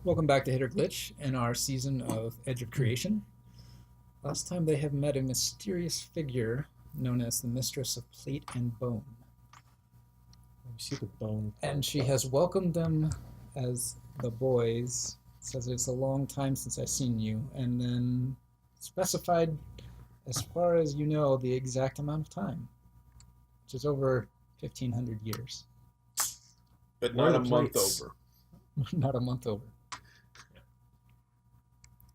Welcome back to Hitter Glitch in our season of Edge of Creation. Last time they have met a mysterious figure known as the Mistress of Plate and Bone. You see the bone. And she has welcomed them as the boys. Says it's a long time since I've seen you, and then specified, as far as you know, the exact amount of time, which is over 1,500 years. But Where not are a the month plates? over. Not a month over.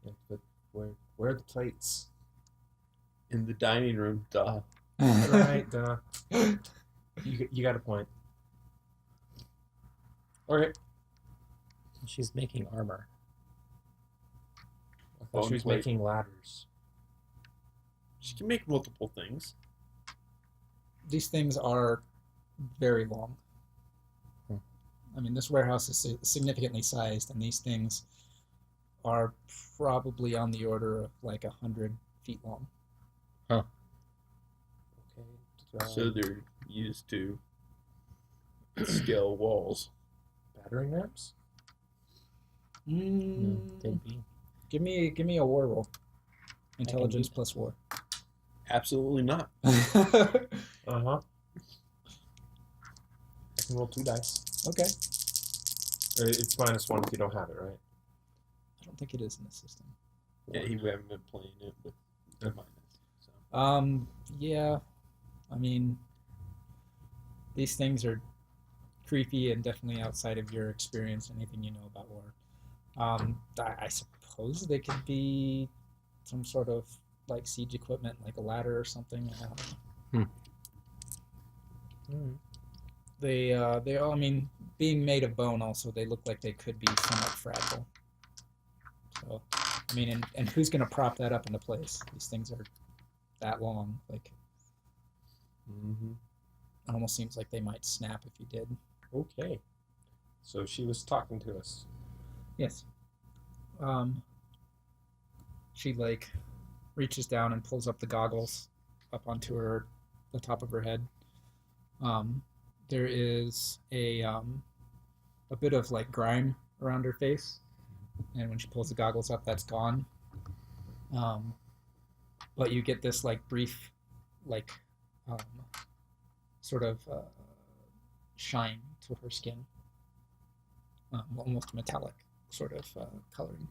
Yeah, but where are the plates? In the dining room, duh. Right. You got a point. Okay. She's making armor. I thought Bone she was plate. making ladders. She can make multiple things. These things are very long. Hmm. I mean, this warehouse is significantly sized, and these things are probably on the order of like 100 feet long. Okay. So they're used to scale walls. battering rams? No, could be. Give me a war roll. Intelligence do plus war. Absolutely not. Uh-huh. I can roll 2 dice. Okay. It's -1 if you don't have it, right? I don't think it is in the system. Yeah, we haven't been playing it with the minus. So. Yeah. I mean, these things are creepy and definitely outside of your experience, anything you know about war. I suppose they could be some sort of like siege equipment, like a ladder or something. I don't know. Alright. They all, I mean, being made of bone, also they look like they could be somewhat fragile. So, I mean, and who's gonna prop that up into place? These things are that long. Like, Mm-hmm. it almost seems like they might snap if you did. Okay. So she was talking to us. Yes. She like reaches down and pulls up the goggles up onto the top of her head. There is a bit of like grime around her face, and when she pulls the goggles up, that's gone. Um, but you get this like brief, like um, sort of shine to her skin, almost metallic sort of coloring.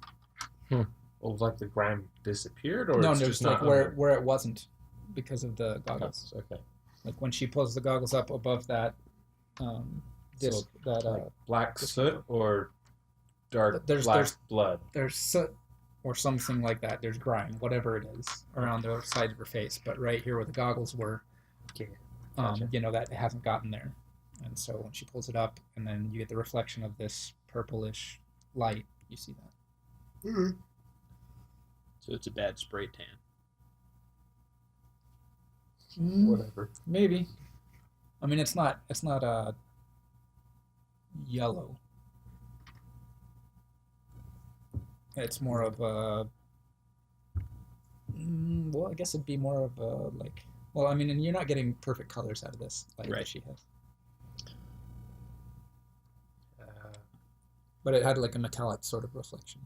Oh, like the grime disappeared, or No, it's no, just just like not where it wasn't because of the goggles. Okay. Like when she pulls the goggles up above that disc, that Like black disc soot or dark There's- black there's- blood. there's soot or something like that. There's grime, whatever it is, around the side of her face. But right here where the goggles were, Okay. Gotcha. you know that it hasn't gotten there. And so when she pulls it up, and then you get the reflection of this purplish light, you see that. So it's a bad spray tan. Whatever. Maybe. I mean, it's not yellow. It's more of a. Well, I guess it'd be more of a like. Well, I mean, and you're not getting perfect colors out of this light that Right. she has, Uh, but it had like a metallic sort of reflection.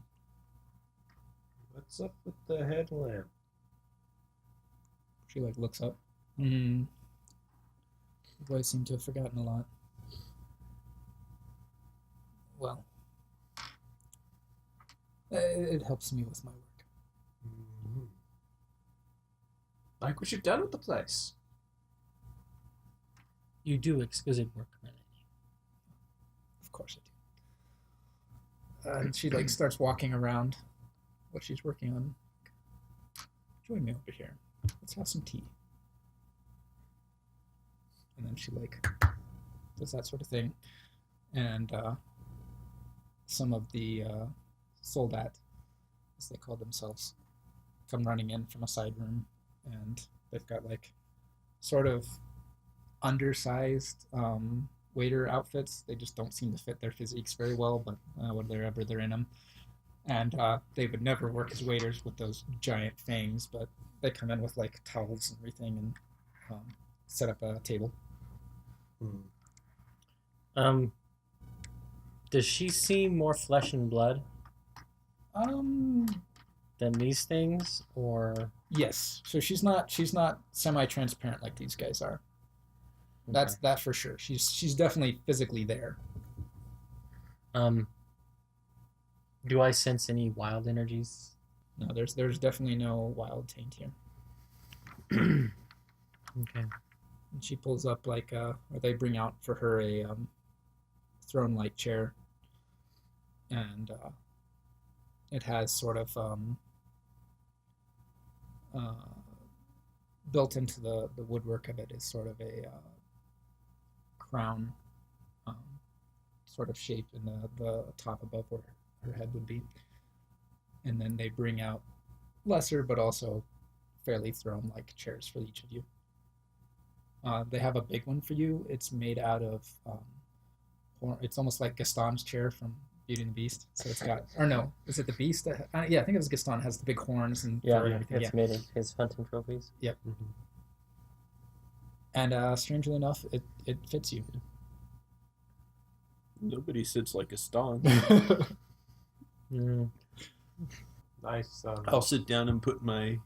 what's up with the headlamp? She like looks up. You boys seem to have forgotten a lot. Well, it helps me with my work. Mm-hmm. Like what you've done with the place. You do exquisite work, Melanie. Of course I do. And she like starts walking around what she's working on. Join me over here. Let's have some tea. And then she like does that sort of thing. And some of the soldat, as they call themselves, come running in from a side room, and they've got like sort of undersized waiter outfits. They just don't seem to fit their physiques very well, but whatever, they're in them. And they would never work as waiters with those giant fangs, but they come in with like towels and everything and set up a table. Does she see more flesh and blood than these things, or Yes. So she's not semi-transparent like these guys are. That's okay. that for sure. She's definitely physically there. Do I sense any wild energies? No, there's definitely no wild taint here. Okay. And she pulls up like or they bring out for her a throne-like chair, and it has sort of uh, built into the woodwork of it is sort of a crown um, sort of shape in the top above where her head would be. And then they bring out lesser but also fairly throne-like chairs for each of you. They have a big one for you. It's made out of it's almost like Gaston's chair from Beauty and the Beast. So it's got, or no, is it the Beast? Yeah, I think it was Gaston. It has the big horns and Yeah, fur and everything. it's made of his hunting trophies. Yep. Mm-hmm. And strangely enough, it fits you. Nobody sits like a stonk. Mm. Nice. I'll sit down and put my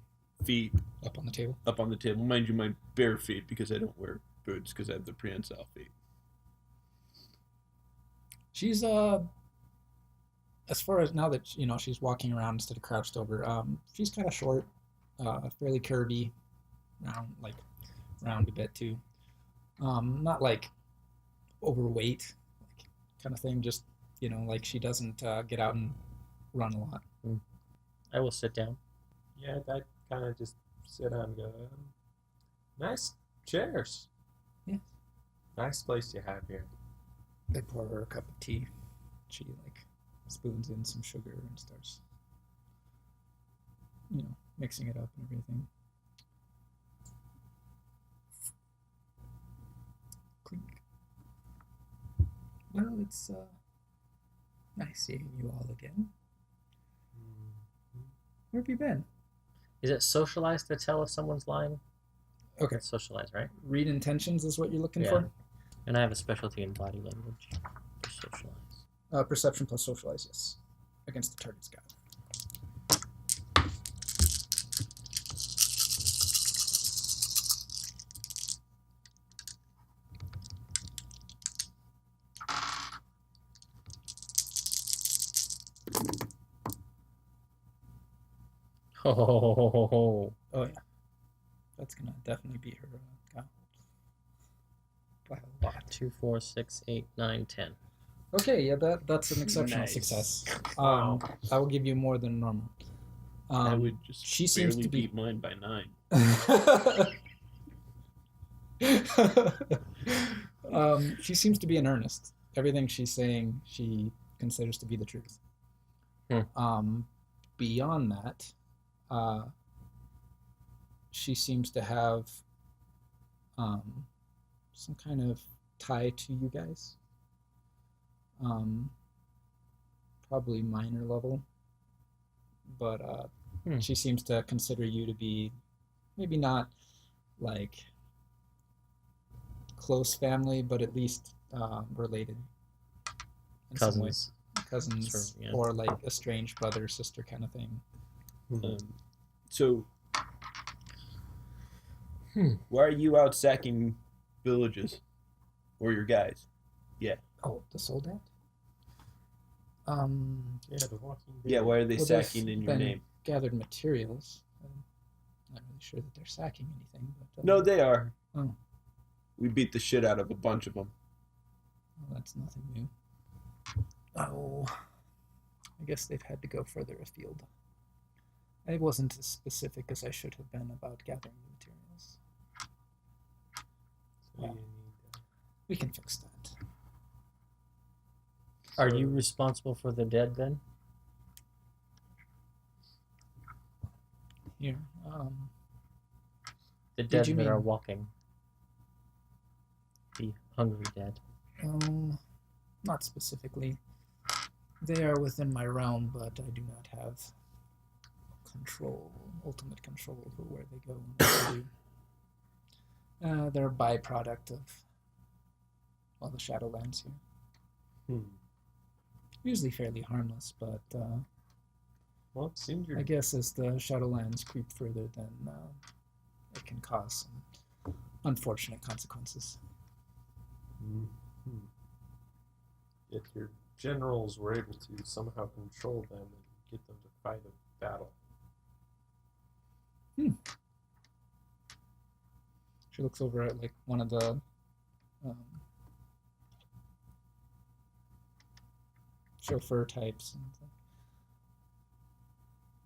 feet Up on the table. up on the table. Mind you, my bare feet, because I don't wear boots because I have the prehensile feet. She's as far as now that she's walking around instead of crouched over, she's kind of short, fairly curvy, round a bit too. Not like overweight, like kind of thing. Just like she doesn't get out and run a lot. I will sit down. Yeah, I kind of just sit down and go, nice chairs. Yeah. Nice place you have here. They pour her a cup of tea. She spoons in some sugar and starts, mixing it up and everything. Clink. Well, it's nice seeing you all again. Where have you been? Is it socialized to tell if someone's lying? Okay. It's socialized, right? Read intentions is what you're looking Yeah. for. And I have a specialty in body language for socialize. Perception plus socialize, yes, against the target's guide. Oh, Oh yeah, that's gonna definitely be her guy. By a lot. 2, 4, 6, 8, 9, 10. Okay, yeah, that's an exceptional Nice. success. Wow. I will give you more than normal. I would just she seems barely to be- beat mine by 9. She seems to be in earnest. Everything she's saying, she considers to be the truth. Beyond that, she seems to have some kind of tie to you guys. Probably minor level, but she seems to consider you to be maybe not like close family, but at least related in some way. Cousins, Sure, yeah. or like estranged brother sister kind of thing. So, why are you out sacking villages? Or your guys? Oh, the soldat. Yeah, the Walking Dead. Yeah, why are they Well, sacking they've in your been name? gathered materials. I'm not really sure that they're sacking anything, but No, they are. Oh. We beat the shit out of a bunch of them. well, that's nothing new. Oh, I guess they've had to go further afield. I wasn't as specific as I should have been about gathering the materials. So you need, We can fix that. Are so- you responsible for the dead then? Here, The Did dead you that are mean- walking. The hungry dead. not specifically. They are within my realm, but I do not have ultimate control over where they go and what they do. They're a byproduct of, the Shadowlands here. Usually fairly harmless, but Well, it seems you're. I guess as the Shadowlands creep further, then it can cause some unfortunate consequences. Mhm. If your generals were able to somehow control them and get them to fight a battle. She looks over at like one of the chauffeur types. And it's like,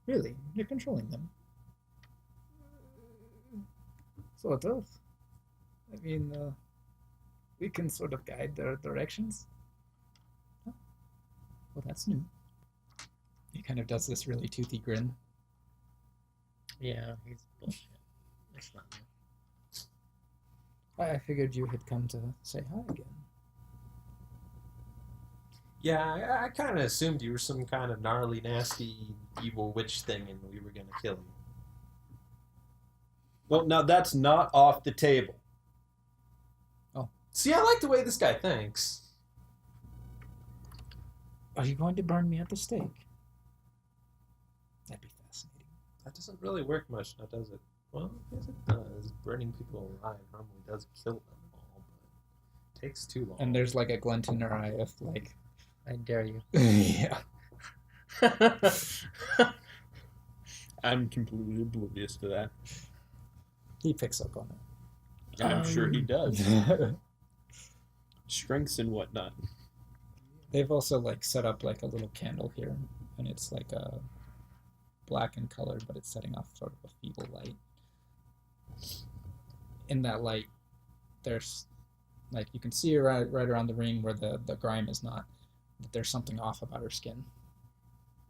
really, you're controlling them? Sort of. I mean, we can sort of guide their directions. Oh, well, that's new. He kind of does this really toothy grin. Yeah, he's bullshit. It's not new. I figured you had come to say hi again. Yeah, I kind of assumed you were some kind of gnarly, nasty, evil witch thing and we were going to kill you. Well, now that's not off the table. See, I like the way this guy thinks. Are you going to burn me at the stake? That'd be fascinating. That doesn't really work much, now does it? Well, yes, it does. Burning people alive normally does kill them all, but it takes too long. And there's like a glint in her eye of like, I dare you. yeah. I'm completely oblivious to that. He picks up on it. I'm sure he does. Strengths and whatnot. They've also like set up like a little candle here, and it's like a black in color, but it's setting off sort of a feeble light. In that light, there's like you can see her right around the ring where the grime is not, but there's something off about her skin.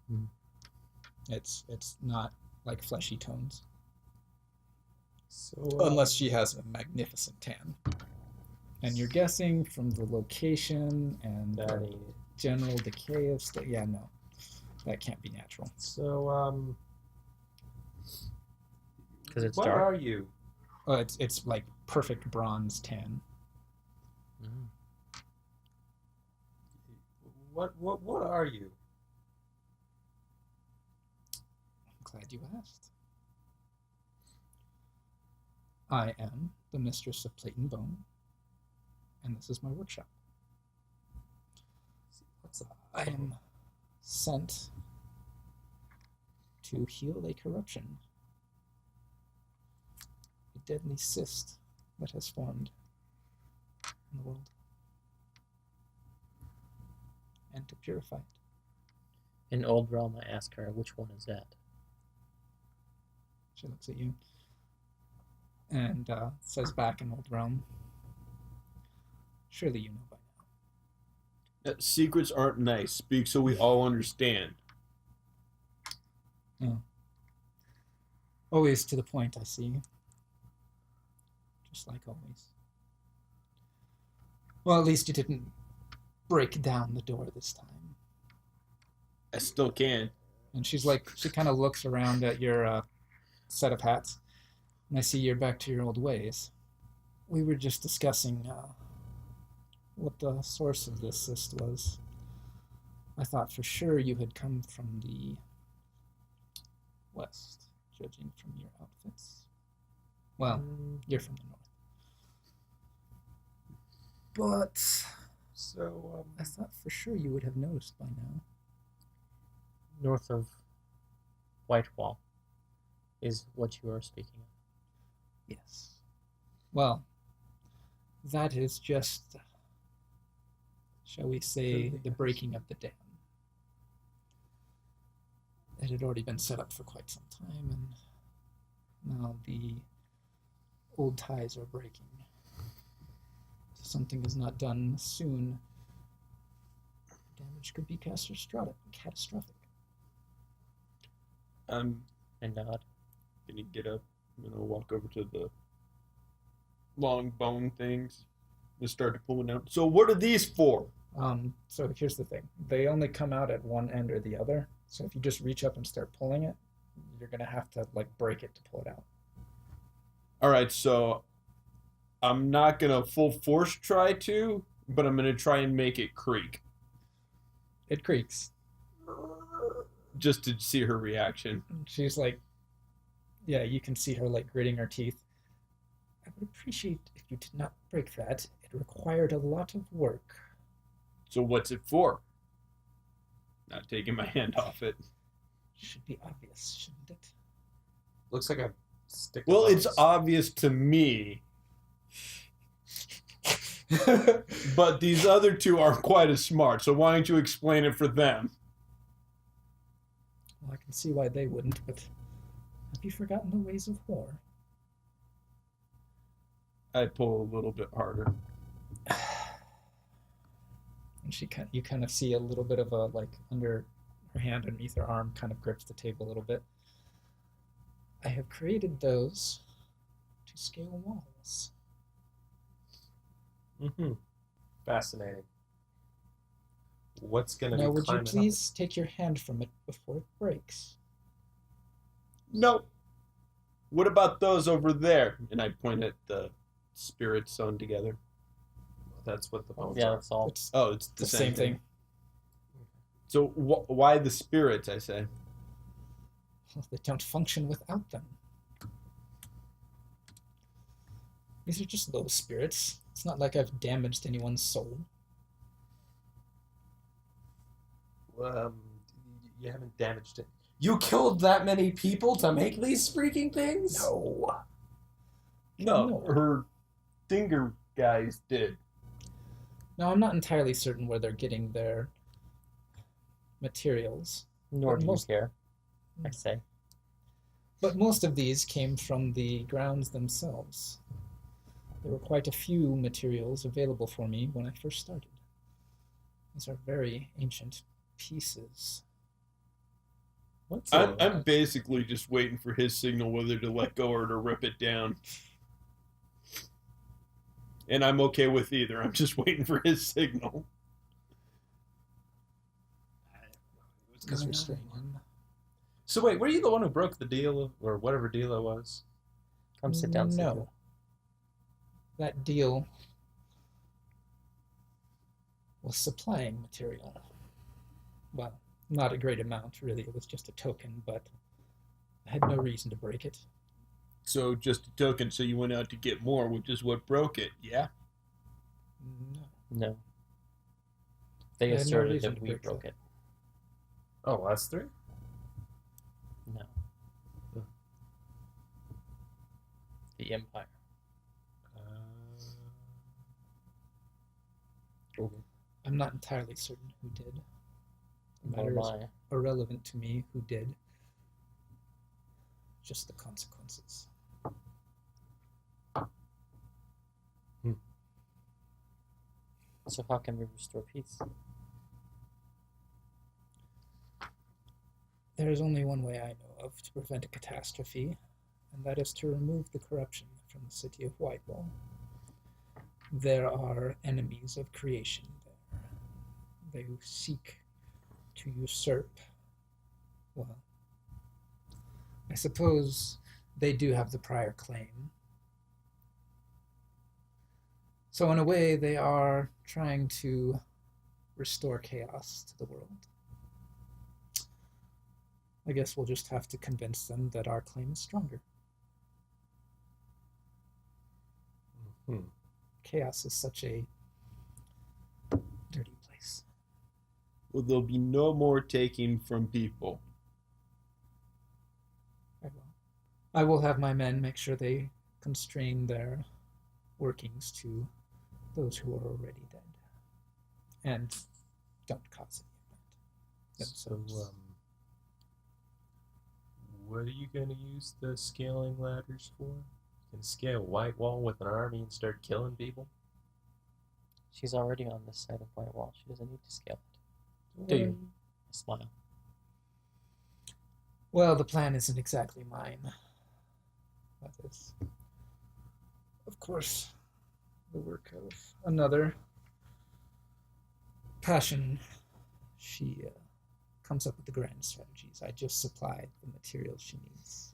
Hmm. It's not like fleshy tones, So, unless she has a magnificent tan. And you're guessing from the location and that the ain't it. general decay of stuff. Yeah, no, that can't be natural. So, Because it's what dark. are you? It's like perfect bronze tan. Mm. What are you? I'm glad you asked. I am the mistress of Plate and Bone, and this is my workshop. I am sent to heal a corruption, a deadly cyst that has formed in the world, and to purify it. In Old Realm, I ask her, which one is that? She looks at you and says back in Old Realm, surely you know by now. Secrets aren't nice. Speak so we all understand. Always to the point, I see. Just like always. Well, at least you didn't break down the door this time. I still can. And she's like, she kind of looks around at your set of hats, and I see you're back to your old ways. We were just discussing what the source of this cyst was. I thought for sure you had come from the west, judging from your outfits. Well, you're from the north. But So, I thought for sure you would have noticed by now. North of Whitewall is what you are speaking of. Yes. Well, that is just, shall we say, the breaking of the dam. It had already been set up for quite some time, and now the old ties are breaking. If something is not done soon, damage could be catastrophic. I'm And nod. gonna get up. I'm gonna walk over to the long bone things and start to pull it out. So what are these for? So here's the thing. They only come out at one end or the other. So if you just reach up and start pulling it, you're gonna have to like break it to pull it out. All right, so I'm not gonna full force try to, but I'm gonna try and make it creak. It creaks. just to see her reaction. She's like, yeah, you can see her like gritting her teeth. I would appreciate if you did not break that. It required a lot of work. So what's it for? Not taking my hand off it. Should be obvious, shouldn't it? Looks like a stick. Well, of it's ice. obvious to me. But these other two aren't quite as smart, so why don't you explain it for them? Well, I can see why they wouldn't, but have you forgotten the ways of war? I pull a little bit harder. And you kind of see a little bit of a like under her hand underneath her arm kind of grips the table a little bit. I have created those to scale walls. Mm-hmm. Fascinating. What's gonna Now, be would you climbing please take your hand from it before it breaks? No. What about those over there? And I point at the spirits sewn together. up? That's what the bones Yeah, are. that's all. It's Oh, it's the same thing. So why the spirits, I say? Well, they don't function without them. These are just low spirits. It's not like I've damaged anyone's soul. You haven't damaged it. You killed that many people to make these freaking things? No. No, No. her finger guys did. Now, I'm not entirely certain where they're getting their materials, Nor But do you most- care, I say. but most of these came from the grounds themselves. There were quite a few materials available for me when I first started. These are very ancient pieces. What's I'm basically just waiting for his signal whether to let go or to rip it down. And I'm okay with either. I'm just waiting for his signal. Because restrain him. So wait, were you the one who broke the deal or whatever deal it was? Come sit down. sit down. No. That deal was supplying material. Well, not a great amount, really. It was just a token, but I had no reason to break it. So just a token, so you went out to get more, which is what broke it, yeah? No. No. They I had no asserted reason that to we break broke that. it. Oh, us three? No. Huh. The Empire. Okay. I'm not entirely certain who did. The Nor matter am is I. irrelevant to me who did. Just the consequences. So how can we restore peace? There is only one way I know of to prevent a catastrophe, and that is to remove the corruption from the city of Whitewall. There are enemies of creation there. They who seek to usurp. Well, I suppose they do have the prior claim. So in a way, they are trying to restore chaos to the world. I guess we'll just have to convince them that our claim is stronger. Hmm. Chaos is such a dirty place. Well, there'll be no more taking from people. I will have my men make sure they constrain their workings to those who are already dead. And don't cause any of that So, themselves. what are you going to use the scaling ladders for? You can scale White Wall with an army and start killing people? She's already on this side of White Wall. She doesn't need to scale it. Do you? I smile. Well, the plan isn't exactly mine. That is, of course, the work of another. Passion. She comes up with the grand strategies. I just supplied the materials she needs.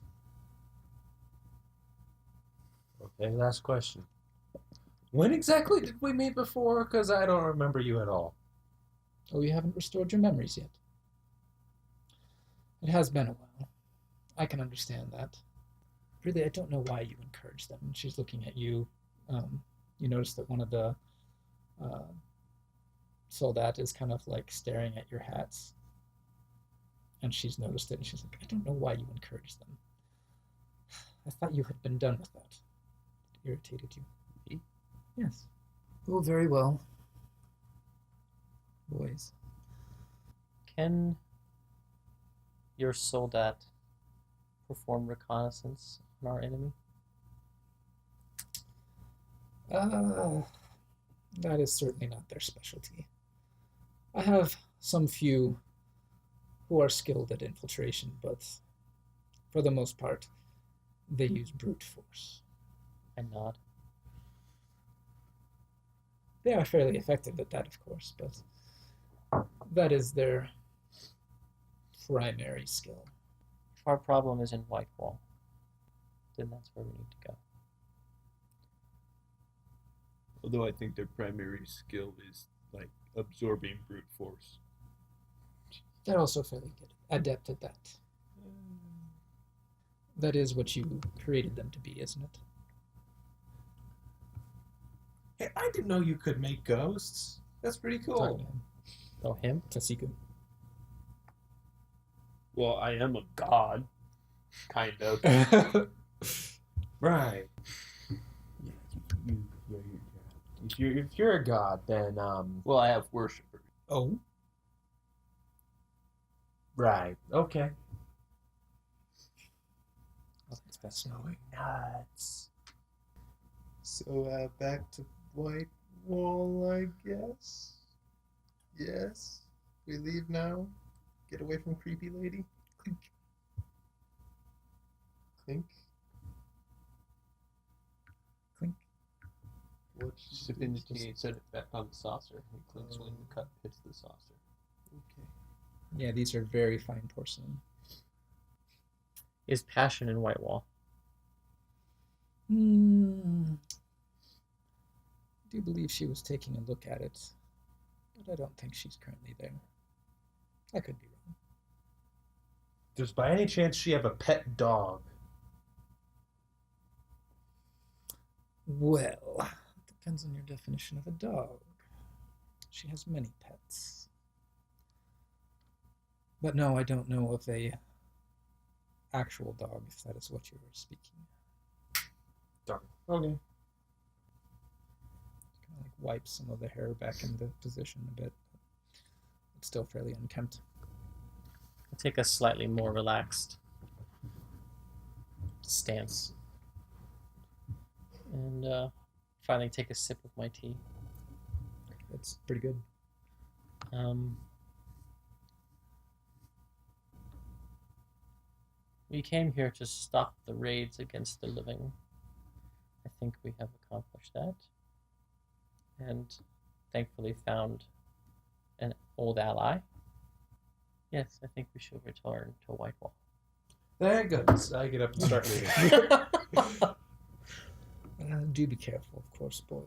Okay, last question. When exactly did we meet before? Because I don't remember you at all. Oh, you haven't restored your memories yet. It has been a while. I can understand that. Really, I don't know why you encourage them. And she's looking at you. You notice that one of the uh, soldat is kind of like staring at your hats. And she's noticed it, and she's like, I don't know why you encourage them. I thought you had been done with that. It irritated you. Me? Yes. Oh, very well. Boys. Can your soldat perform reconnaissance on our enemy? That is certainly not their specialty. I have some few who are skilled at infiltration, but for the most part, they use brute force. I nod. They are fairly effective at that, of course, but that is their primary skill. If our problem is in Whitewall, then that's where we need to go. Although I think their primary skill is like absorbing brute force. They're also fairly good, adept at that. That is what you created them to be, isn't it? Hey, I didn't know you could make ghosts. That's pretty Talking cool. to him. Oh, him? Tasiku. Well, I am a god, kind of. Right. If you're a god, then Well, I have worshippers. Oh? right. Okay. That's fascinating. Nuts. So back to White Wall, I guess. Yes. We leave now. Get away from creepy lady. Clink. Clink. Clink. What? Sipping the tea and set it back on the saucer. He clinks when the cup hits the saucer. Okay. Yeah, these are very fine porcelain. Is Passion in Whitewall? I do believe she was taking a look at it, but I don't think she's currently there. I could be wrong. Does by any chance she have a pet dog? Well, depends on your definition of a dog. She has many pets. But no, I don't know of a actual dog, if that is what you were speaking. Darn. Okay. Kind of like wipe some of the hair back into position a bit. It's still fairly unkempt. I take a slightly more relaxed stance. And finally take a sip of my tea. It's pretty good. We came here to stop the raids against the living. I think we have accomplished that. And thankfully found an old ally. Yes, I think we should return to Whitewall. There goes. I get up and start leaving. Do be careful, of course, boys.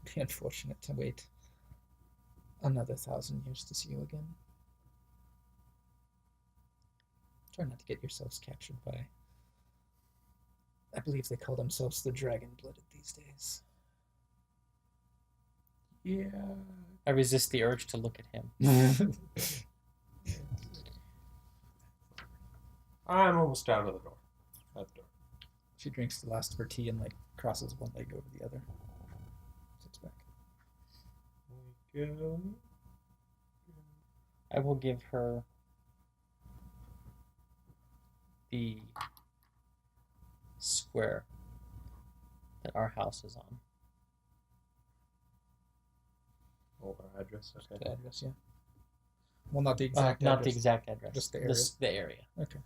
It'd be unfortunate to wait another 1,000 years to see you again. Try not to get yourselves captured by... I believe they call themselves the Dragon-Blooded these days. Yeah. I resist the urge to look at him. I'm almost out of the door. At the door. She drinks the last of her tea and crosses one leg over the other. Sits back. We go. I will give her the square that our house is on. Oh, our address. Okay. The address, yeah. Well, not the exact Not address. the exact address. Just the area. The area. Okay.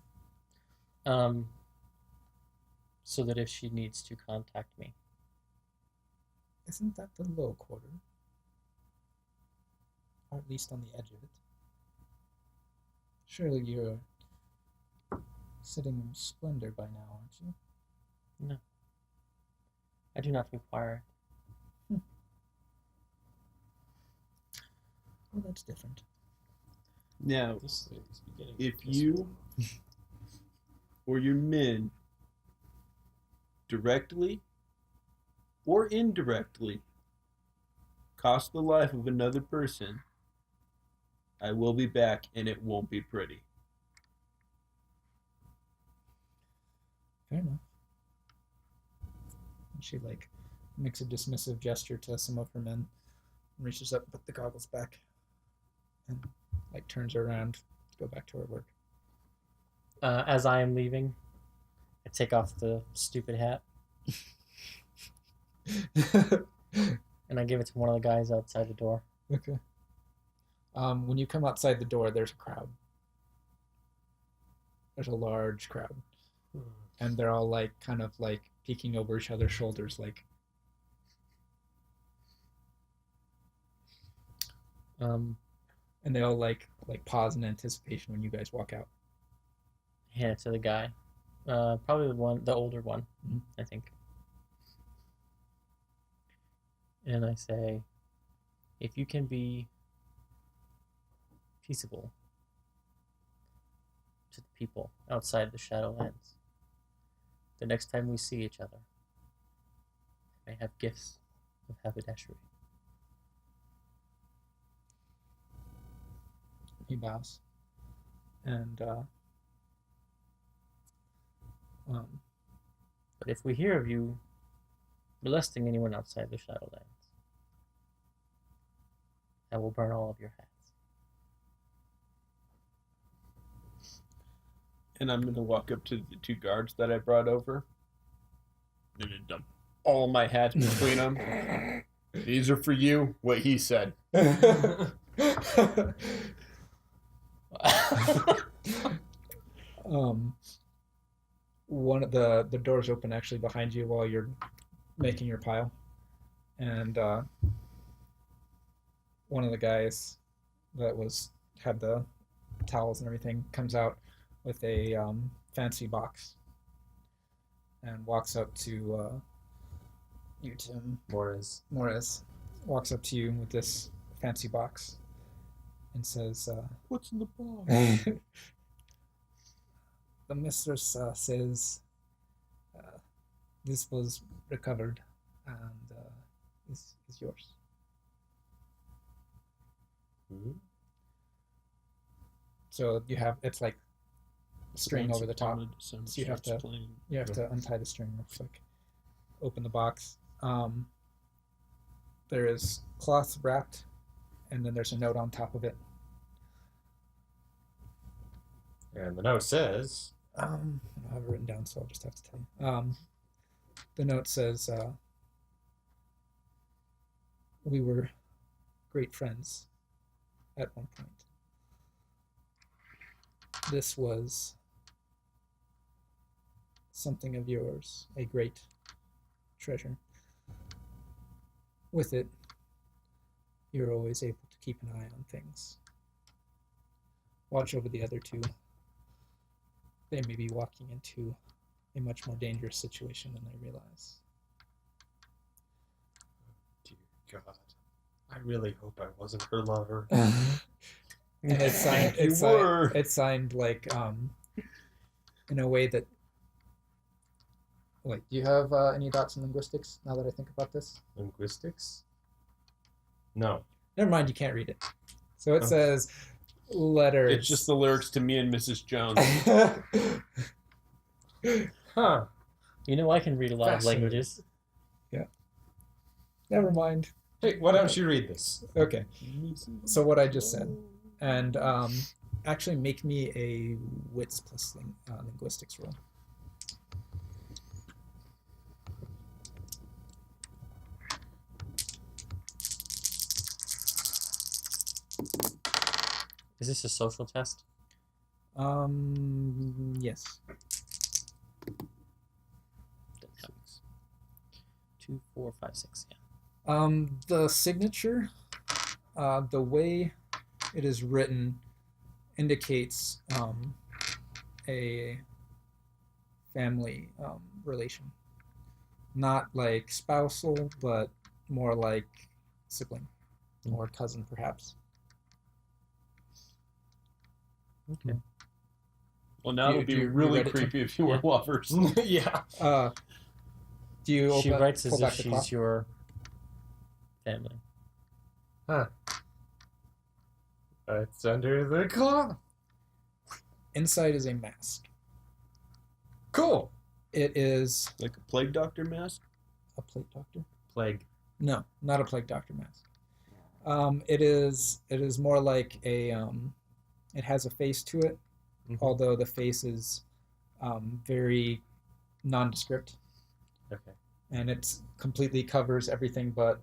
So that if she needs to contact me. Isn't that the low quarter? Or at least on the edge of it. Surely you're sitting in splendor by now, aren't you? No. I do not require it. Well, that's different. Now, This is beginning. if this you one. or your men directly or indirectly cost the life of another person, I will be back and it won't be pretty. Fair enough. And she like makes a dismissive gesture to some of her men, reaches up, put the goggles back, and like turns her around to go back to her work. As I am leaving, I take off the stupid hat and I give it to one of the guys outside the door. Okay. When you come outside the door, there's a crowd. There's a large crowd, and they're all like kind of like peeking over each other's shoulders, like. And they all like pause in anticipation when you guys walk out. Hand it to the guy. Probably the older one, Mhm. I think. And I say, if you can be peaceable to the people outside the Shadowlands, the next time we see each other, I may have gifts of haberdashery. He bows, and But if we hear of you molesting anyone outside the Shadowlands, I will burn all of your hats. And I'm going to walk up to the two guards that I brought over. I'm going to dump all my hats between them. These are for you, what he said. One of the doors open actually behind you while you're making your pile, and one of the guys that had the towels and everything comes out with a fancy box and walks up to you, Tim. Morris walks up to you with this fancy box and says, What's in the box? the mistress says this was recovered and is yours. Mhm. So it's like string Once over the top. upon a December So you have starts to- playing. You have to untie the string real quick. Open the box. There is cloth wrapped, and then there's a note on top of it. And the note says, I don't have it written down, so I'll just have to tell you. The note says, we were great friends at one point. This was something of yours, a great treasure. With it, you're always able to keep an eye on things. Watch over the other two. They may be walking into a much more dangerous situation than they realize. dear God, I really hope I wasn't her lover. And it's signed. You were. It's signed like in a way that. Wait, do you have any dots in linguistics? Now that I think about this, Linguistics? No. never mind. You can't read it. So it Oh. says letters. It's just the lyrics to me and Mrs. Jones. Huh. You know I can read a lot of Fascinating. languages. Never mind. Hey, why don't you read this? Okay. So what I just said, and actually make me a wits plus linguistics roll. Is this a social test? Yes. That counts. 2, 4, 5, 6. Yeah. The signature, the way it is written, indicates a family relation. Not like spousal, but more like sibling or cousin, perhaps. Okay. Well, now Do you- it'll be do you really read it to- creepy if you were Yeah. lovers. Yeah. Do you She writes pull as if back the she's cloth? your family. Huh. It's under the cloth. Inside is a mask. Cool. It is Like a plague doctor mask? a plate doctor. Plague. No, not a plague doctor mask. It is more like a it has a face to it, Mhm. although the face is very nondescript, Okay. and it completely covers everything but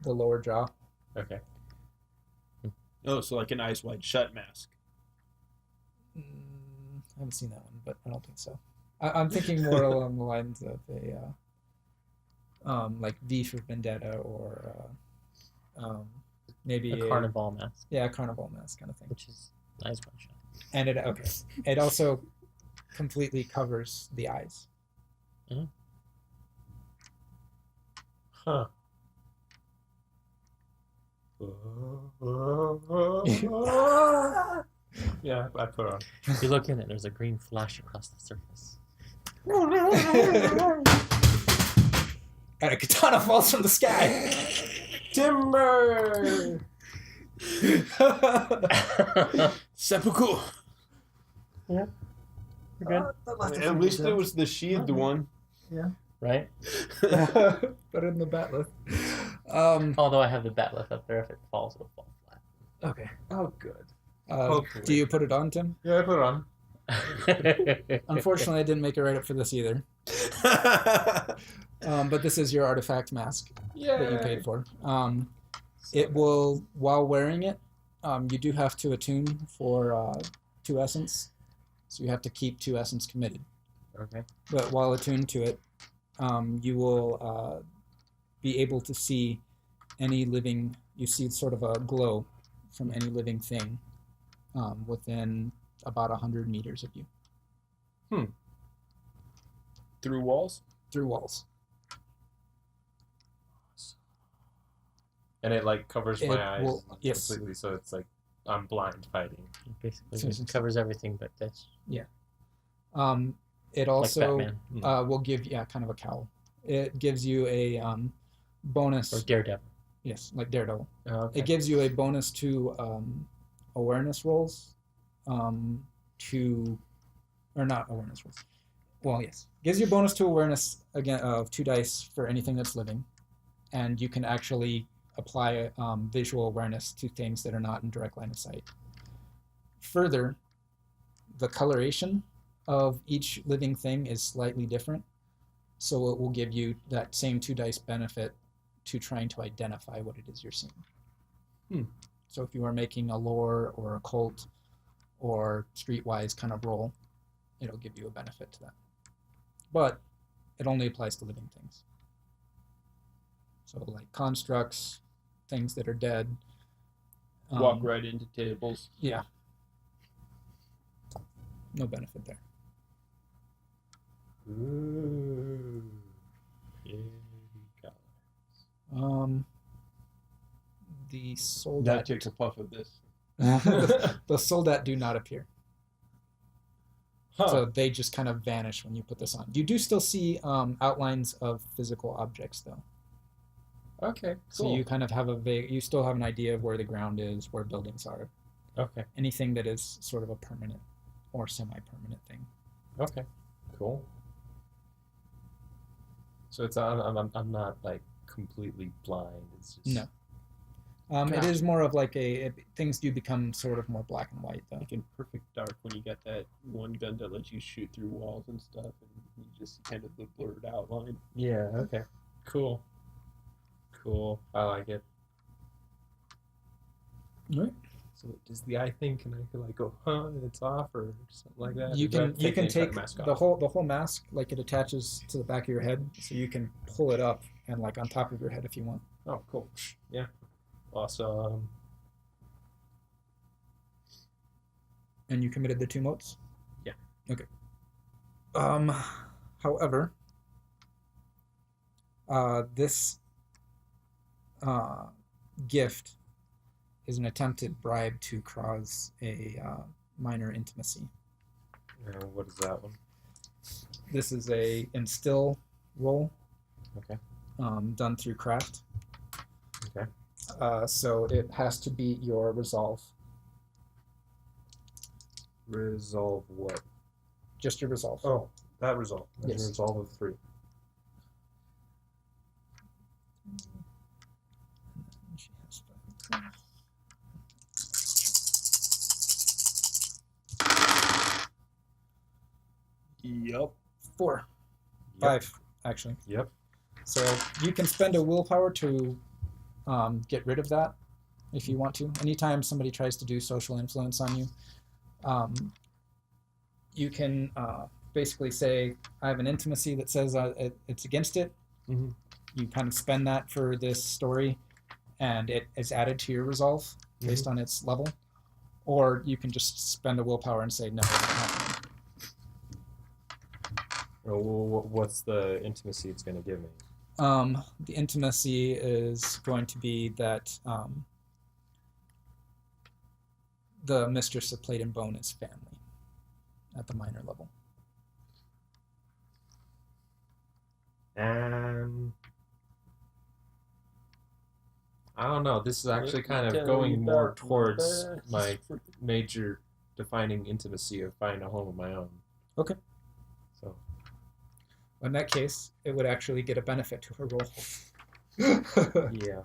the lower jaw. Okay. Oh, so like an eyes wide shut mask. I haven't seen that one, but I don't think so. I'm thinking more along the lines of a like V for Vendetta or maybe A carnival mask, Yeah, a carnival mask kind of thing. which is eyes wide shut. And it also completely covers the eyes. Huh. Yeah, I put on. You look in it, there's a green flash across the surface. And a katana falls from the sky. Timber! Seppuku! We're good, At least it was the sheathed one. right? Put it in the bat lift. Although I have the bat lift up there, if it falls, it'll fall flat. Okay. Oh, good. Do you put it on, Tim? Yeah, I put it on. Unfortunately, I didn't make it right up for this either. But this is your artifact mask that you paid for. It will, while wearing it, you do have to attune for 2 essence. So you have to keep 2 essence committed. Okay. But while attuned to it, you will be able to see any living, you see sort of a glow from any living thing within about 100 meters of you, Through walls? through walls. And it like covers It my eyes will- yes. completely, so it's like I'm blind fighting. Basically, So- it covers everything but this. It Like also Batman will give kind of a cowl. It gives you a bonus. or Daredevil. Yes, like Daredevil. Oh, okay. It gives you a bonus to awareness rolls, or not awareness rolls. Well, yes, gives you a bonus to awareness again of 2 dice for anything that's living, and you can actually apply visual awareness to things that are not in direct line of sight. Further, the coloration of each living thing is slightly different, so it will give you that same 2 dice benefit to trying to identify what it is you're seeing. So if you are making a lore or a cult or streetwise kind of roll, it'll give you a benefit to that. But it only applies to living things. So like constructs, things that are dead. Walk right into tables. Yeah. No benefit there. Ooh. Yeah, got it. The Now soldat take a puff of this. the soldat do not appear. Huh. So they just kind of vanish when you put this on. You do still see outlines of physical objects though. Okay, So cool. you kind of have you still have an idea of where the ground is, where buildings are. Okay. Anything that is sort of a permanent or semi-permanent thing. Okay. Cool. So it's I'm not like completely blind. It's just No. It is more of like things do become sort of more black and white though. Like in Perfect Dark when you got that one gun that lets you shoot through walls and stuff, and you just kind of the blurred outline. Yeah. Okay. Cool. Cool. I like it. Right. So does the eye thing? Can I like go, huh? And it's off or something like that? You Or do I can have to you can the entire take mask the off? whole mask, like it attaches to the back of your head, so you can pull it up and like on top of your head if you want. Oh, cool. Yeah. Awesome. And you committed the 2 motes? Yeah. Okay. However, this gift is an attempted bribe to cause a minor intimacy. What is that one? This is a instill roll. Okay. Done through craft. Okay. So it has to beat your resolve. Resolve what? Just your resolve. Oh, that resolve. That's Yes. a resolve of 3. She has 5. Yup. 4. 5, actually. Yep. So you can spend a willpower to get rid of that if you want to. Anytime somebody tries to do social influence on you, you can basically say, I have an intimacy that says it's against it. Mm-hmm. You kind of spend that for this story, and it is added to your resolve based on its level. Or you can just spend a willpower and say, no, it's not happening. What's the intimacy it's going to give me? The intimacy is going to be that the mistress of plate and bone is family at the minor level. And I don't know. This is actually kind of Tell going you more about towards the my best. major defining intimacy of finding a home of my own. Okay. So In that case, it would actually get a benefit to her roll. yeah,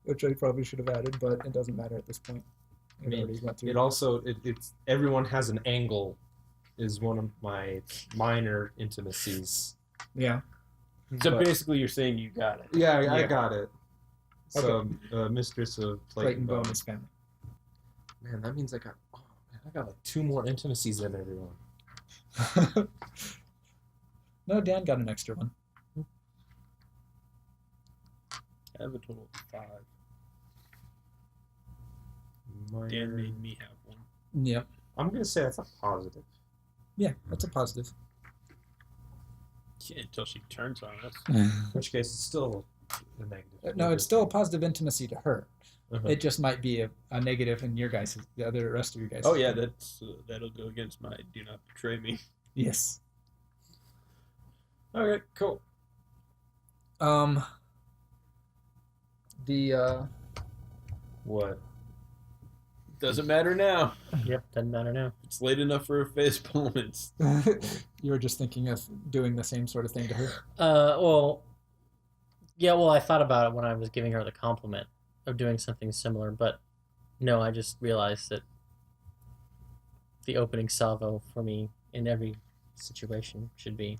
Which I probably should have added, but it doesn't matter at this point. I mean, already went through. it also it's everyone has an angle is one of my minor intimacies. Yeah. So But- basically, you're saying you got it. Yeah, I Yeah. got it. So, mistress of Plate and bone is family. Man, that means I got like 2 more intimacies than everyone. No, Dan got an extra one. I have a total of 5. Dan Minor. made me have one. Yep. I'm gonna say that's a positive. Yeah, that's a positive. Yeah, until she turns on us. In which case, it's still a negative. No, it's still a positive intimacy to her. Uh-huh. It just might be a negative in your guys, the rest of you guys. Oh yeah, that'll go against my do not betray me. Yes. Okay, cool. The What? Doesn't matter now. Yep, doesn't matter now. It's late enough for a face palments. you were just thinking of doing the same sort of thing to her. Well, yeah, well, I thought about it when I was giving her the compliment of doing something similar, but no, I just realized that the opening salvo for me in every situation should be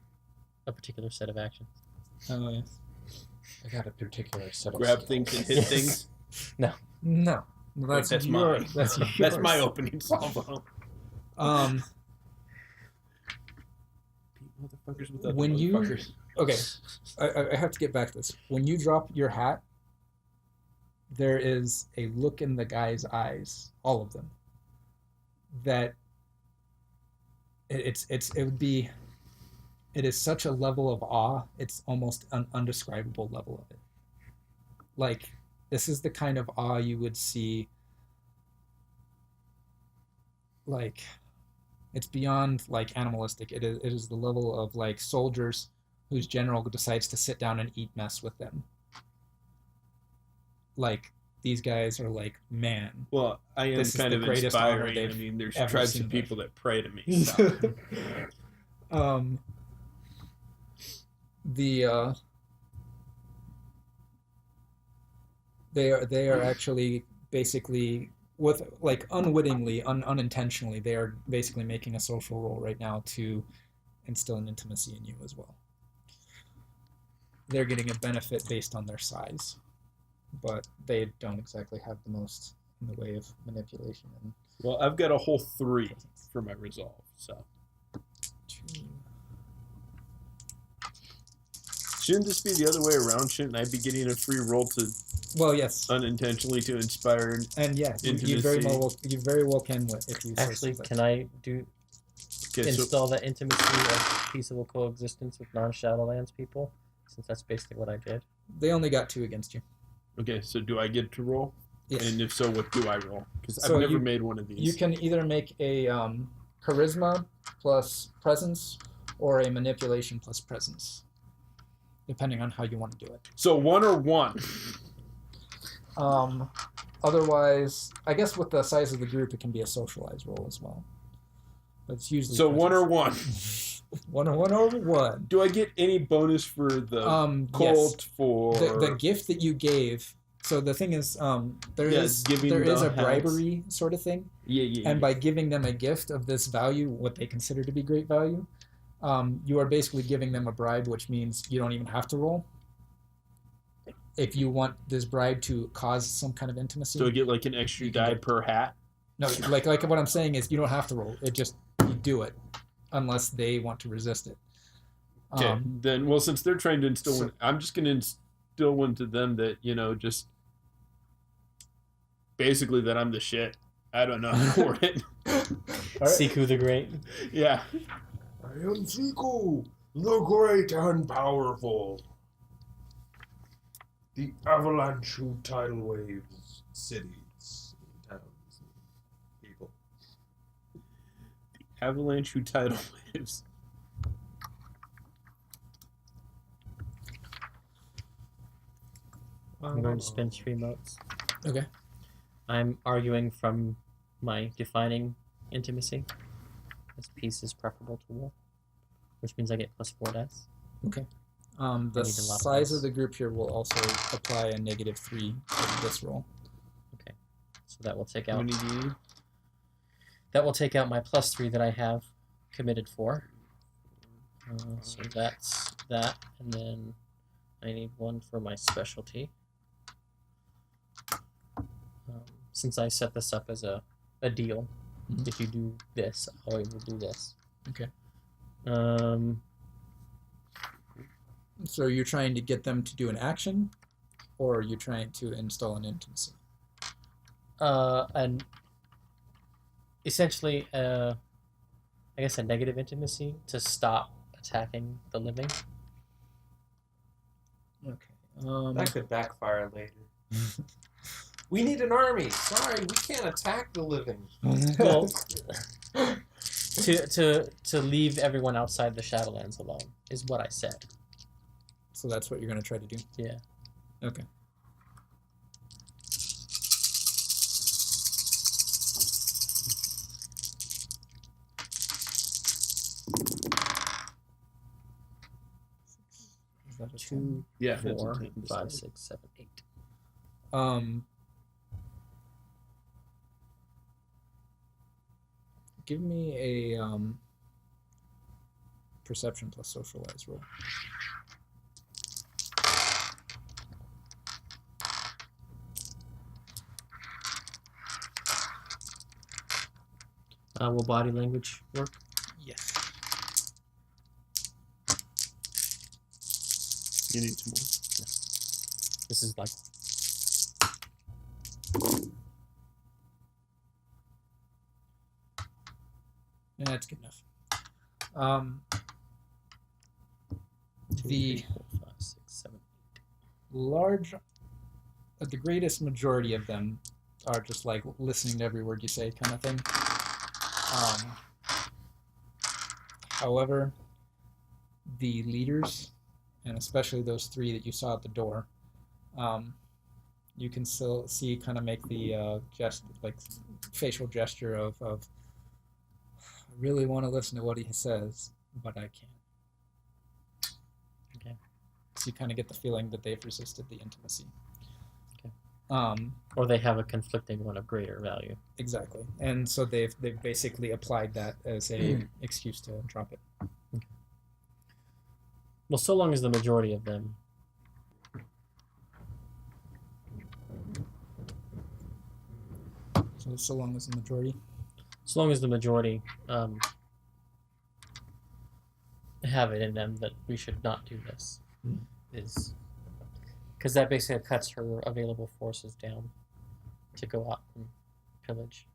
a particular set of actions. Oh yes. I got a particular set of Grab skills. things and hit Yes. things. No. That's that's your, mine. That's yours. That's my opening salvo. Motherfuckers with other When you- motherfuckers. Okay, I have to get back to this. When you drop your hat, there is a look in the guy's eyes, all of them, that it is such a level of awe. It's almost an undescribable level of it. Like, this is the kind of awe you would see. Like, it's beyond like animalistic. It is the level of like soldiers whose general decides to sit down and eat mess with them. Like, these guys are like, man. Well, I am This is kind the of greatest honor inspiring. I they've mean, there's ever tribes seen of there. people that pray to me. So. They are actually basically, with like unwittingly, unintentionally, they are basically making a social role right now to instill an intimacy in you as well. They're getting a benefit based on their size, but they don't exactly have the most in the way of manipulation and Well, I've got a whole 3 for my resolve. So shouldn't this be the other way around? Shouldn't I be getting a free roll to Well, yes, unintentionally to inspire? and yeah, you very well can if you so Actually, select. can I do Okay, so install that intimacy of peaceable coexistence with non-Shadowlands people? Since that's basically what I did. They only got 2 against you. okay, so do I get to roll? Yes. And if so, what do I roll? Because So I've never you- made one of these. You can either make a charisma plus presence or a manipulation plus presence, depending on how you want to do it. So 1 or 1. Otherwise, I guess with the size of the group, it can be a socialized roll as well. But it's usually So 1 or presence. 1. 1 or 1. Do I get any bonus for the Colt Yes. for The gift that you gave. So the thing is, there Yeah, is giving a the bribery sort of thing. Yeah. And by giving them a gift of this value, what they consider to be great value, you are basically giving them a bribe, which means you don't even have to roll. If you want this bribe to cause some kind of intimacy, Do I get like an extra You can die get- per hat? no, like what I'm saying is you don't have to roll. It just you do it, unless they want to resist it. Okay, then well, since they're trying to instill so- one, I'm just going to instill one to them that just basically that I'm the shit. I don't know for it. Siku the Great. Yeah. I am Siku, the great and powerful. The avalanche who tidal waves cities, towns, and people. Avalanche who tidal waves. I'm going to spend 3 motes. Okay. I'm arguing from my defining intimacy. This peace is preferable to war, which means I get +4 dice. The I need a lot of size dice. of the group here will also apply a -3 to this roll. So that will take How out many do you need? that will take out my +3 that I have committed for. So that's that, and then I need 1 for my specialty. Since I set this up as a deal, Mhm. if you do this, I will do this. Okay. So you're trying to get them to do an action, or are you trying to install an intimacy? And essentially, I guess a negative intimacy to stop attacking the living. Okay. That could backfire later. We need an army. Sorry, we can't attack the living. Well, to leave everyone outside the Shadowlands alone is what I said. So that's what you're going to try to do? Yeah. Okay. Is that a 2, Yeah. that's 4, a 10 to 5, decide. 6, 7, 8. 10? Give me a perception plus socialize roll. Will body language work? Yes. You need 2 more. This is like Yeah, that's good enough. 2, The 3, 4, 5, 6, 7, 8. the greatest majority of them are just like listening to every word you say kind of thing. However, the leaders, and especially those 3 that you saw at the door, you can still see kind of make the facial gesture of I really want to listen to what he says, but I can't. Okay. So you kind of get the feeling that they've resisted the intimacy. Okay. Or they have a conflicting one of greater value. Exactly, and so they've basically applied that as a excuse to drop it. Well, so long as the majority of them So long as the majority. have it in them that we should not do this, Hmm. is because that basically cuts her available forces down to go out and pillage,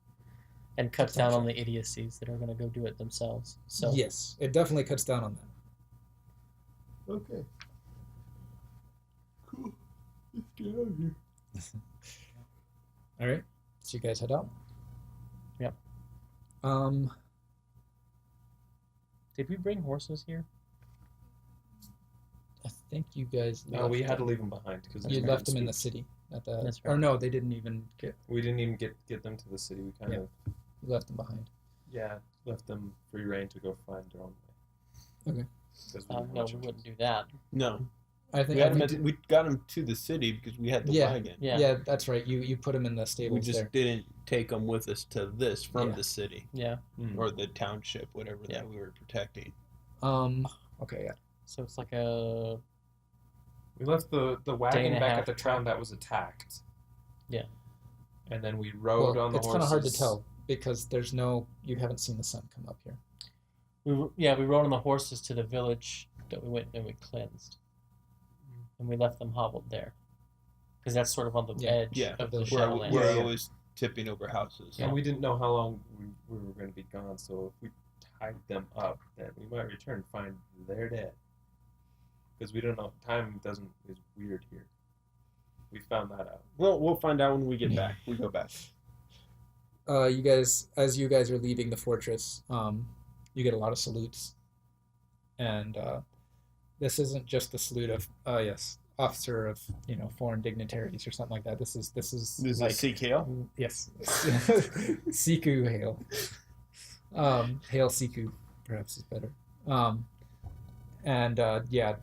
and cuts down on the idiocies that are going to go do it themselves. So Yes, it definitely cuts down on that. Okay. Cool. Let's get out of here. All right. So you guys head out. Yep. Did we bring horses here? I think you guys. No, we had to them. leave them behind because You left them in the city. At the. That's Or right. no, they didn't even get. We didn't even get them to the city. We kind Yeah. of You left them behind. left them free reign to go find their own way. Okay. 'Cause No, we watching wouldn't do that. No, I think. we I had think him we got him to the city because we had the Yeah. wagon. Yeah. yeah, that's right. You put them in the We stables just there. didn't take them with us to this from Yeah. the city Yeah. or the township, whatever Yeah. that we were protecting. Okay. Yeah. So it's like a We left the Day wagon and a back half at the town that was attacked. Yeah. And then we rode Well, on the it's horses. kind of hard to tell because you haven't seen the sun come up here. we rode on the horses to the village that we went and we cleansed, and we left them hobbled there, because that's sort of on the Yeah. edge Yeah. of the Where Shadowlands. We're Yeah. always tipping over houses. And we didn't know how long we were going to be gone, so if we tied them up, then we might return and find they're dead. Because we don't know. Time is weird here. We found that out. Well, we'll find out when we get back. We go back. You guys, as you guys are leaving the fortress, you get a lot of salutes, and this isn't just the salute of, yes, officer of foreign dignitaries or something like that. This is This like is Seek yes, Siku hail, hail Siku, perhaps is better. And yeah,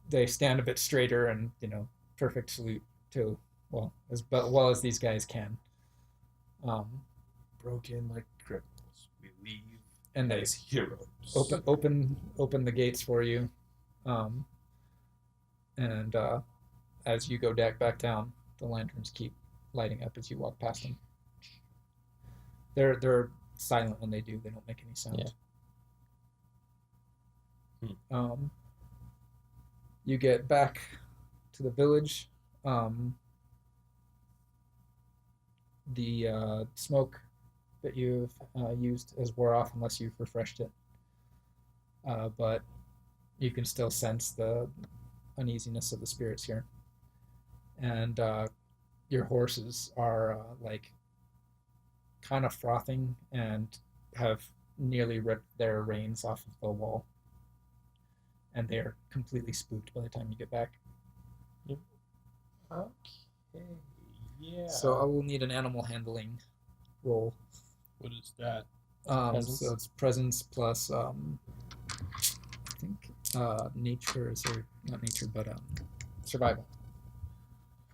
they stand a bit straighter and perfect salute to as well as these guys can. Broken like criminals. We leave And they as heroes. open the gates for you, and as you go back down, the lanterns keep lighting up as you walk past them. They're silent when they do. They don't make any sound. Yeah. You get back to the village. The smoke that you've used has wore off unless you've refreshed it. But you can still sense the uneasiness of the spirits here. And your horses are like kind of frothing and have nearly ripped their reins off of the wall. And they're completely spooked by the time you get back. Okay. Yeah. So I will need an animal handling roll. What is that? Presence. So it's presence plus I think nature is not nature but survival.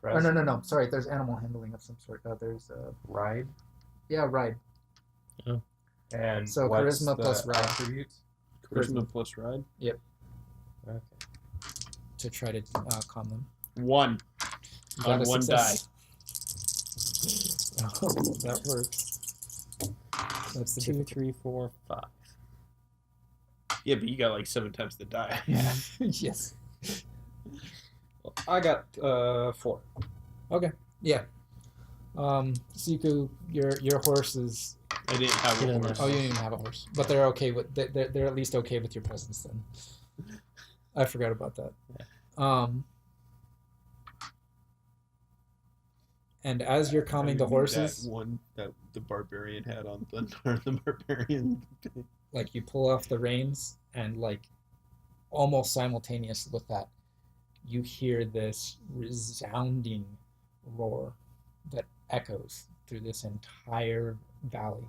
Or no. Sorry, there's animal handling of some sort. There's Ride. ride. And So what's charisma the plus ride. attribute? Charisma plus ride? Okay. To try to calm them. 1 You on got a one success. Oh, that works. That's the 2, difficulty. 3, 4, 5. die. Yeah, but you got like 7 times the die. Yeah. Yes. I got 4. Okay. Yeah. Siku, your horse is. I didn't have Get a in horse. Oh, you didn't even have a horse, but they're okay with. They're at least okay with your presence then. I forgot about that. And as you're calming the That horses, one that the barbarian had on the barbarian. like you pull off the reins, and like almost simultaneous with that, you hear this resounding roar that echoes through this entire valley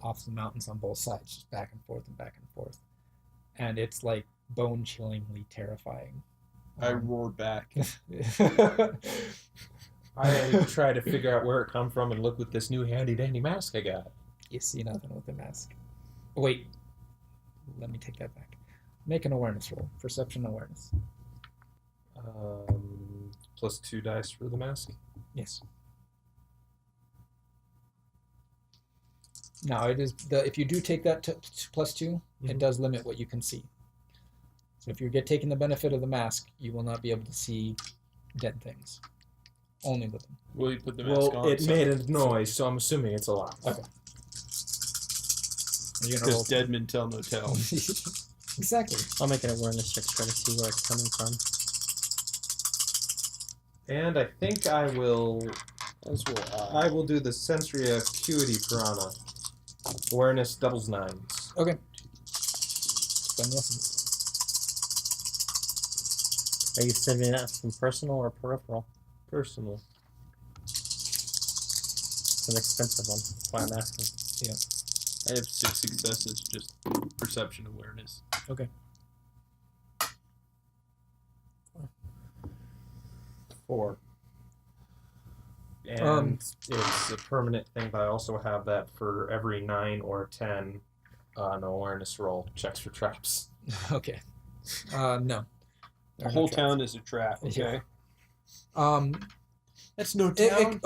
off the mountains on both sides, just back and forth and back and forth. And it's like bone-chillingly terrifying. I roar back. I try to figure out where it come from and look with this new handy-dandy mask I got. You see nothing with the mask. Oh, wait. Let me take that back. Make an awareness roll. Perception awareness. Plus 2 dice for the mask. Yes. Now it is if you do take that plus 2, it Mhm. does limit what you can see. So if you're taking the benefit of the mask, you will not be able to see dead things. Only living. Will you put the mask on? Well, it made a noise, so I'm assuming it's alive. Okay. Are you gonna roll? Because dead men tell no tales. Exactly. I'll make an awareness check to try to see where it's coming from. And I think I will As will I will do the sensory acuity piranha. Awareness doubles 9s. Okay. Spend the essence. Are you saving that from personal or peripheral? Personal. It's an expensive one. That's why I'm asking. I have 6 successes, just perception awareness. Okay. 4. And it's a permanent thing, but I also have that for every 9 or 10 an awareness roll checks for traps. Okay. No. The whole town is a trap, okay? Yeah. That's no town.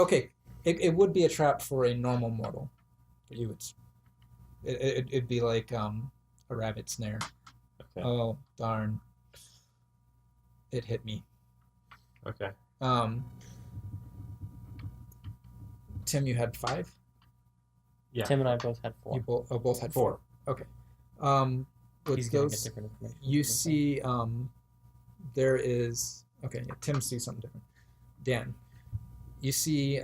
It would be a trap for a normal mortal. For you, it'd be like a rabbit snare. Okay. Oh darn! It hit me. Okay. Tim, you had 5. Yeah. Tim and I both had 4. You both had 4. Okay. With He's gonna get those, different information. you see, there is Tim sees something different. Dan, you see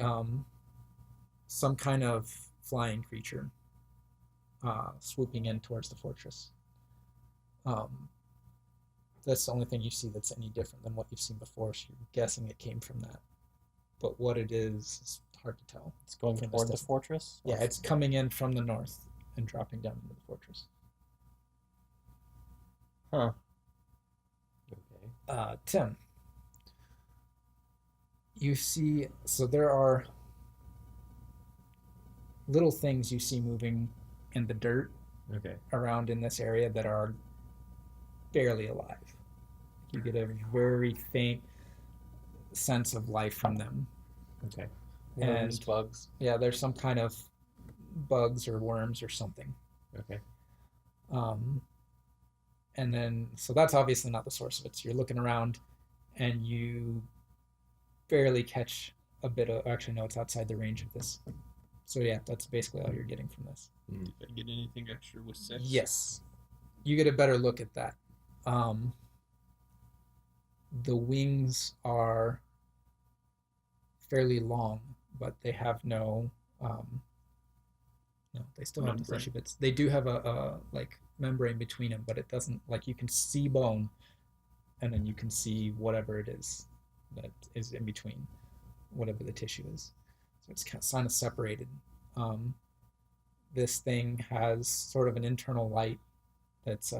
some kind of flying creature swooping in towards the fortress. That's the only thing you see that's any different than what you've seen before, so you're guessing it came from that. But what it is hard to tell. It's going from toward this the fortress? Yeah, it's coming in from the north and dropping down into the fortress. Huh. Okay. Tim, you see, so there are little things you see moving in the dirt Okay. around in this area that are barely alive. You get a very faint sense of life from them. Okay. Worms, And bugs. yeah, there's some kind of bugs or worms or something. Okay. And then, so that's obviously not the source of it. So you're looking around and you barely catch a bit of, actually, no, it's outside the range of this. So yeah, that's basically all you're getting from this. Did I get anything extra with 6? Yes. You get a better look at that. The wings are fairly long, but they have no, they still have the fleshy bits. They do have a like membrane between them, but it doesn't, like, you can see bone and then you can see whatever it is that is in between, whatever the tissue is. So it's kind of separated. This thing has sort of an internal light that's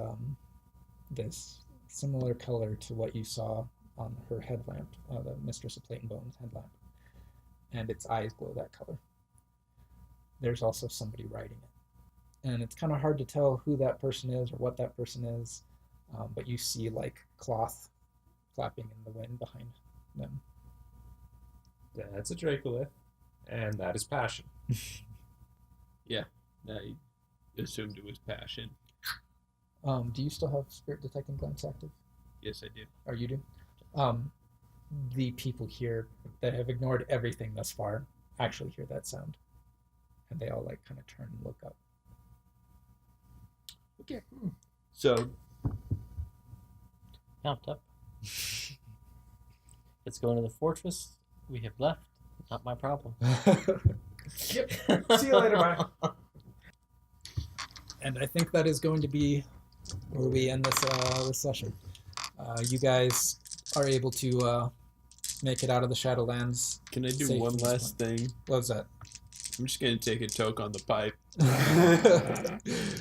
this similar color to what you saw on her headlamp, the Mistress of Plate and Bones headlamp, and its eyes glow that color. There's also somebody riding it, and it's kind of hard to tell who that person is or what that person is, but you see like cloth flapping in the wind behind them. That's a Dracolith, and that is passion. I assumed it was passion. Do you still have spirit detecting glance active? Yes, I do. Or you do? The people here that have ignored everything thus far actually hear that sound, and they all like kind of turn and look up. Okay. So, Count up. Let's go into the fortress. We have left. Not my problem. Yep. See you later, bye. And I think that is going to be where we end this session. You guys are able to make it out of the Shadowlands. can I do Safe one from this last thing? What was that? I'm just going to take a toke on the pipe.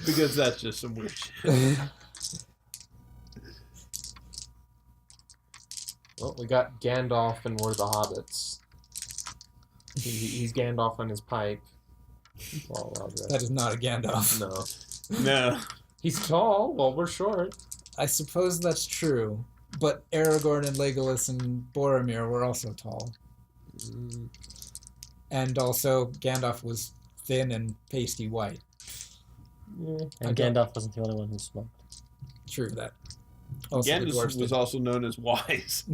Because that's just some weird shit. Well, we got Gandalf and we're the hobbits. He's Gandalf on his pipe. Well, That is not a Gandalf. no. No. He's tall. Well, we're short. I suppose that's true, but Aragorn and Legolas and Boromir were also tall. And also, Gandalf was thin and pasty white. Yeah. And Gandalf wasn't the only one who smoked. True that. Also, the dwarves Gandalf was did. also known as wise.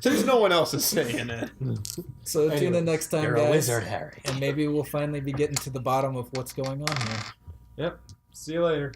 There's no one else is saying it. So tune in next time, You're guys. a wizard, Harry. And maybe we'll finally be getting to the bottom of what's going on here. Yep. See you later.